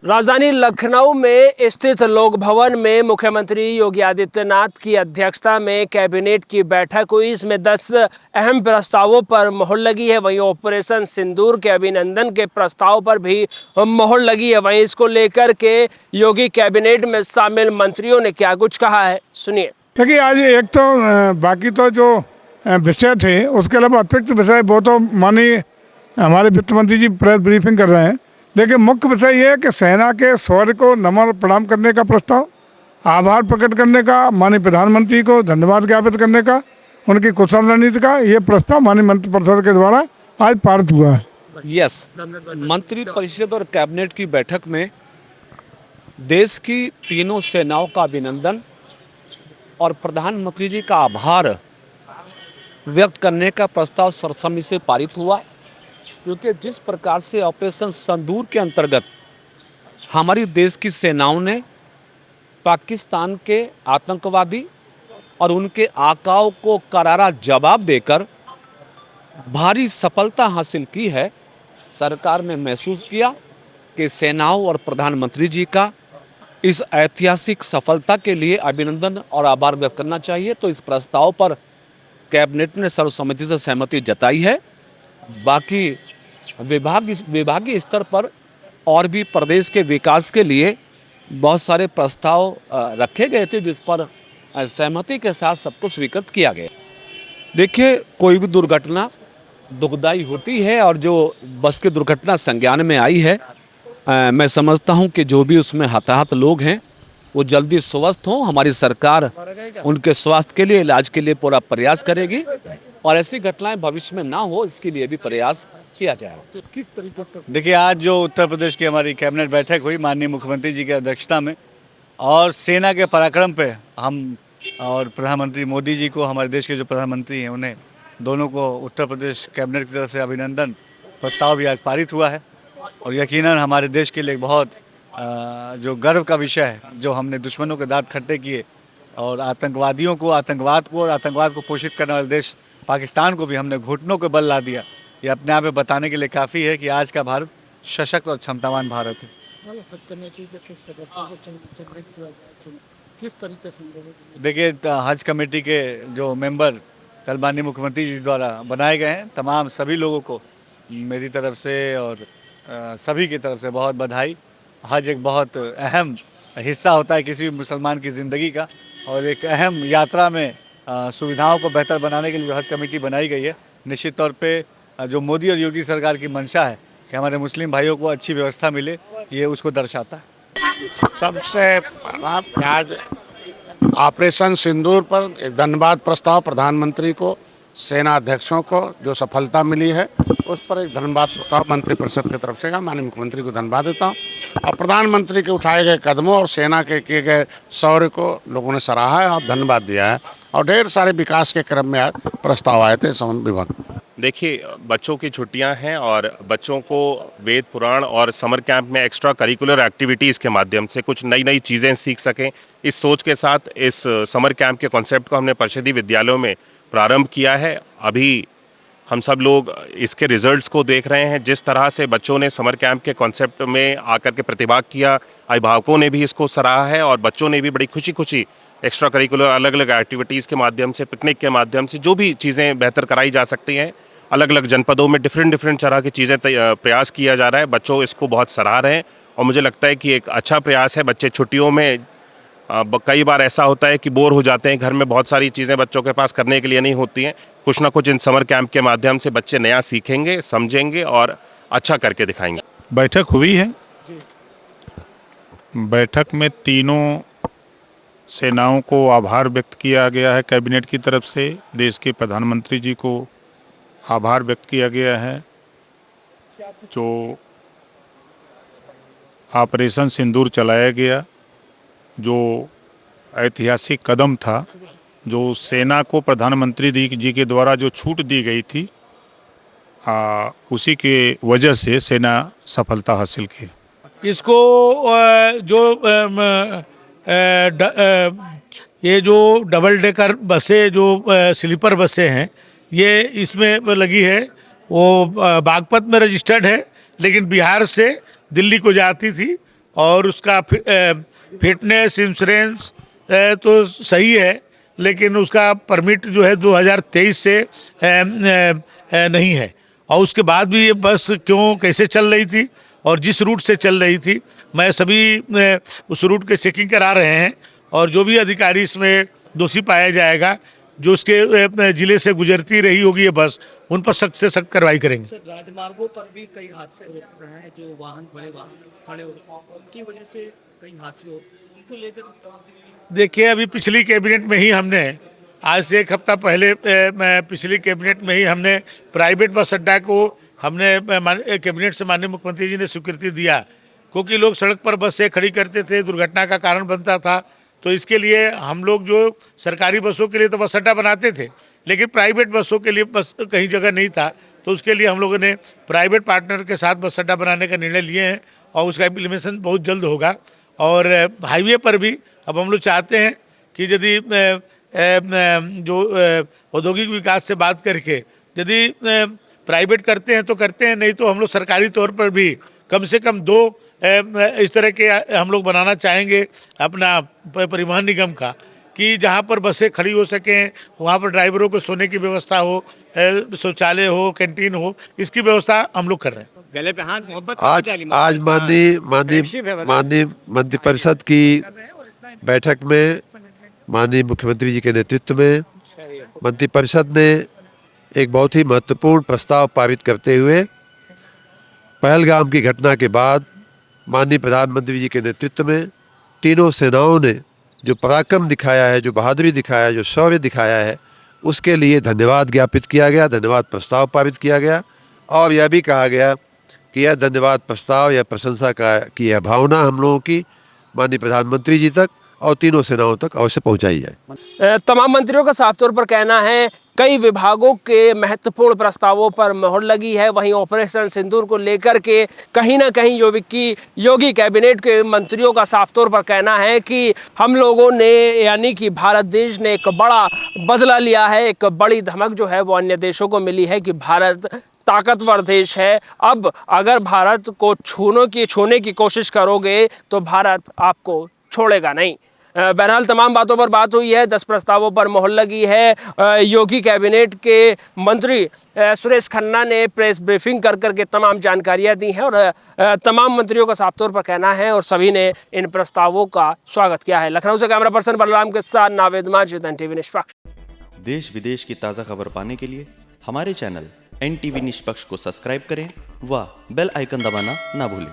राजधानी लखनऊ में स्थित लोक भवन में मुख्यमंत्री योगी आदित्यनाथ की अध्यक्षता में कैबिनेट की बैठक हुई। इसमें 10 अहम प्रस्तावों पर मोहर लगी है। वहीं ऑपरेशन सिंदूर के अभिनंदन के प्रस्ताव पर भी मोहर लगी है। वहीं इसको लेकर के योगी कैबिनेट में शामिल मंत्रियों ने क्या कुछ कहा है, सुनिए। देखिए, आज एक तो बाकी तो जो विषय थे उसके अलावा अतिरिक्त विषय वो तो माननीय हमारे वित्त मंत्री जी प्रेस ब्रीफिंग कर रहे हैं, लेकिन मुख्य विषय ये है कि सेना के शौर्य को नमन और प्रणाम करने का प्रस्ताव, आभार प्रकट करने का, माननीय प्रधानमंत्री को धन्यवाद ज्ञापित करने का, उनकी कुशल रणनीति का ये प्रस्ताव माननीय मंत्रिपरिषद के द्वारा आज पारित हुआ है। यस, मंत्रिपरिषद और कैबिनेट की बैठक में देश की तीनों सेनाओं का अभिनंदन और प्रधानमंत्री जी का आभार व्यक्त करने का प्रस्ताव सर्वसम्मति से पारित हुआ, क्योंकि जिस प्रकार से ऑपरेशन सिंदूर के अंतर्गत हमारी देश की सेनाओं ने पाकिस्तान के आतंकवादी और उनके आकाओं को करारा जवाब देकर भारी सफलता हासिल की है, सरकार ने महसूस किया कि सेनाओं और प्रधानमंत्री जी का इस ऐतिहासिक सफलता के लिए अभिनंदन और आभार व्यक्त करना चाहिए। तो इस प्रस्ताव पर कैबिनेट ने सर्वसम्मति से सहमति जताई है। बाकी विभागीय स्तर पर और भी प्रदेश के विकास के लिए बहुत सारे प्रस्ताव रखे गए थे, जिस पर सहमति के साथ सबको स्वीकृत किया गया। देखिए, कोई भी दुर्घटना दुखदाई होती है और जो बस की दुर्घटना संज्ञान में आई है, मैं समझता हूं कि जो भी उसमें हताहत लोग हैं वो जल्दी स्वस्थ हों। हमारी सरकार उनके स्वास्थ्य के लिए, इलाज के लिए पूरा प्रयास करेगी और ऐसी घटनाएं भविष्य में ना हो, इसके लिए भी प्रयास किया जाएगा। तो किस तरीके का? देखिए, आज जो उत्तर प्रदेश की हमारी कैबिनेट बैठक हुई माननीय मुख्यमंत्री जी की अध्यक्षता में, और सेना के पराक्रम पे हम और प्रधानमंत्री मोदी जी को, हमारे देश के जो प्रधानमंत्री हैं, उन्हें दोनों को उत्तर प्रदेश कैबिनेट की तरफ से अभिनंदन प्रस्ताव भी आज पारित हुआ है। और यकीनन हमारे देश के लिए बहुत जो गर्व का विषय है, जो हमने दुश्मनों के दांत खट्टे किए और आतंकवादियों को, आतंकवाद को और आतंकवाद को पोषित करने वाले देश पाकिस्तान को भी हमने घुटनों को बल ला दिया। ये अपने आप में बताने के लिए काफ़ी है कि आज का भारत सशक्त और क्षमतावान भारत है। किस तरीके से? देखिए, हज कमेटी के जो मेंबर कल माननीय मुख्यमंत्री जी द्वारा बनाए गए हैं, तमाम सभी लोगों को मेरी तरफ से और सभी की तरफ से बहुत बधाई। हज एक बहुत अहम हिस्सा होता है किसी भी मुसलमान की ज़िंदगी का, और एक अहम यात्रा में सुविधाओं को बेहतर बनाने के लिए जो हज कमेटी बनाई गई है, निश्चित तौर पे जो मोदी और योगी सरकार की मंशा है कि हमारे मुस्लिम भाइयों को अच्छी व्यवस्था मिले, ये उसको दर्शाता है। सबसे आज ऑपरेशन सिंदूर पर एक धन्यवाद प्रस्ताव प्रधानमंत्री को, सेना अध्यक्षों को जो सफलता मिली है उस पर एक धन्यवाद प्रस्ताव मंत्रिपरिषद की तरफ से माननीय मुख्यमंत्री को धन्यवाद देता हूँ। और प्रधानमंत्री के उठाए गए कदमों और सेना के किए गए शौर्य को लोगों ने सराहा है और धन्यवाद दिया है। और ढेर सारे विकास के क्रम में आज प्रस्ताव आए थे संबंधित विभाग। देखिए, बच्चों की छुट्टियां हैं और बच्चों को वेद पुराण और समर कैंप में एक्स्ट्रा करिकुलर एक्टिविटीज़ के माध्यम से कुछ नई नई चीज़ें सीख सकें, इस सोच के साथ इस समर कैंप के कॉन्सेप्ट को हमने परिषदीय विद्यालयों में प्रारंभ किया है। अभी हम सब लोग इसके रिजल्ट्स को देख रहे हैं। जिस तरह से बच्चों ने समर कैंप के कॉन्सेप्ट में आकर के प्रतिभाग किया, अभिभावकों ने भी इसको सराहा है और बच्चों ने भी बड़ी खुशी खुशी एक्स्ट्रा करिकुलर अलग अलग एक्टिविटीज़ के माध्यम से, पिकनिक के माध्यम से जो भी चीज़ें बेहतर कराई जा सकती हैं, अलग अलग जनपदों में डिफरेंट तरह की चीज़ें प्रयास किया जा रहा है। बच्चों इसको बहुत सराह रहे हैं और मुझे लगता है कि एक अच्छा प्रयास है। बच्चे छुट्टियों में कई बार ऐसा होता है कि बोर हो जाते हैं, घर में बहुत सारी चीज़ें बच्चों के पास करने के लिए नहीं होती हैं। कुछ ना कुछ इन समर कैंप के माध्यम से बच्चे नया सीखेंगे, समझेंगे और अच्छा करके दिखाएंगे। बैठक हुई है। बैठक में तीनों सेनाओं को आभार व्यक्त किया गया है। कैबिनेट की तरफ से देश के प्रधानमंत्री जी को आभार व्यक्त किया गया है। जो ऑपरेशन सिंदूर चलाया गया, जो ऐतिहासिक कदम था, जो सेना को प्रधानमंत्री जी के द्वारा जो छूट दी गई थी, उसी के वजह से सेना सफलता हासिल की। इसको ये जो डबल डेकर बसें, जो स्लीपर बसें हैं, ये इसमें लगी है। वो बागपत में रजिस्टर्ड है, लेकिन बिहार से दिल्ली को जाती थी और उसका फिटनेस इंश्योरेंस तो सही है, लेकिन उसका परमिट जो है 2023 से नहीं है। और उसके बाद भी ये बस क्यों कैसे चल रही थी और जिस रूट से चल रही थी, मैं सभी उस रूट के चेकिंग करा रहे हैं और जो भी अधिकारी इसमें दोषी पाया जाएगा, जो उसके ज़िले से गुजरती रही होगी ये बस, उन पर सख्त से सख्त कार्रवाई करेंगे। राजमार्गों पर भी कई हादसे हो रहे हैं, जो वाहन बड़े वाहन खड़े हो उनकी वजह से कई हादसे हो, उनको लेकर देखिए, अभी पिछली कैबिनेट में ही हमने, आज से एक हफ्ता पहले पिछली कैबिनेट में ही हमने प्राइवेट बस अड्डा को हमने कैबिनेट से माननीय मुख्यमंत्री जी ने स्वीकृति दिया, क्योंकि लोग सड़क पर बसें खड़ी करते थे, दुर्घटना का कारण बनता था। तो इसके लिए हम लोग जो सरकारी बसों के लिए तो बस अड्डा बनाते थे, लेकिन प्राइवेट बसों के लिए बस कहीं जगह नहीं था, तो उसके लिए हम लोगों ने प्राइवेट पार्टनर के साथ बस अड्डा बनाने का निर्णय लिए हैं और उसका इम्प्लीमेंटेशन बहुत जल्द होगा। और हाईवे पर भी अब हम लोग चाहते हैं कि यदि जो औद्योगिक विकास से बात करके यदि प्राइवेट करते हैं तो करते हैं, नहीं तो हम लोग सरकारी तौर पर भी कम से कम 2 इस तरह के हम लोग बनाना चाहेंगे अपना परिवहन निगम का, कि जहाँ पर बसें खड़ी हो सकें, वहाँ पर ड्राइवरों को सोने की व्यवस्था हो, शौचालय हो, कैंटीन हो, इसकी व्यवस्था हम लोग कर रहे हैं। गले पे हाथ मोहब्बत आज माननीय मंत्रिपरिषद की बैठक में माननीय मुख्यमंत्री जी के नेतृत्व में मंत्रिपरिषद ने एक बहुत ही महत्वपूर्ण प्रस्ताव पारित करते हुए पहलगाम की घटना के बाद माननीय प्रधानमंत्री जी के नेतृत्व में तीनों सेनाओं ने जो पराक्रम दिखाया है, जो बहादुरी दिखाया है, जो शौर्य दिखाया है, उसके लिए धन्यवाद ज्ञापित किया गया, धन्यवाद प्रस्ताव पारित किया गया। और यह भी कहा गया कि यह धन्यवाद प्रस्ताव या प्रशंसा की यह भावना हम लोगों की माननीय प्रधानमंत्री जी तक और तीनों सेनाओं तक अवश्य पहुंचाई जाए। तमाम मंत्रियों का साफ तौर पर कहना है कई विभागों के महत्वपूर्ण प्रस्तावों पर मोहर लगी है। वहीं ऑपरेशन सिंदूर को लेकर के कहीं ना कहीं योगी कैबिनेट के मंत्रियों का साफ तौर पर कहना है कि हम लोगों ने, यानी कि भारत देश ने एक बड़ा बदला लिया है। एक बड़ी धमक जो है वो अन्य देशों को मिली है कि भारत ताकतवर देश है। अब अगर भारत को छूने की कोशिश करोगे तो भारत आपको छोड़ेगा नहीं। बहरहाल तमाम बातों पर बात हुई है, 10 प्रस्तावों पर मोहर लगी है। योगी कैबिनेट के मंत्री सुरेश खन्ना ने प्रेस ब्रीफिंग कर के तमाम जानकारियां दी हैं और तमाम मंत्रियों का साफ तौर पर कहना है और सभी ने इन प्रस्तावों का स्वागत किया है। लखनऊ से कैमरा पर्सन बलराम के साथ नावेद माजिद, NTV निष्पक्ष। देश विदेश की ताज़ा खबर पाने के लिए हमारे चैनल NTV निष्पक्ष को सब्सक्राइब करें व बेल आइकन दबाना ना भूलें।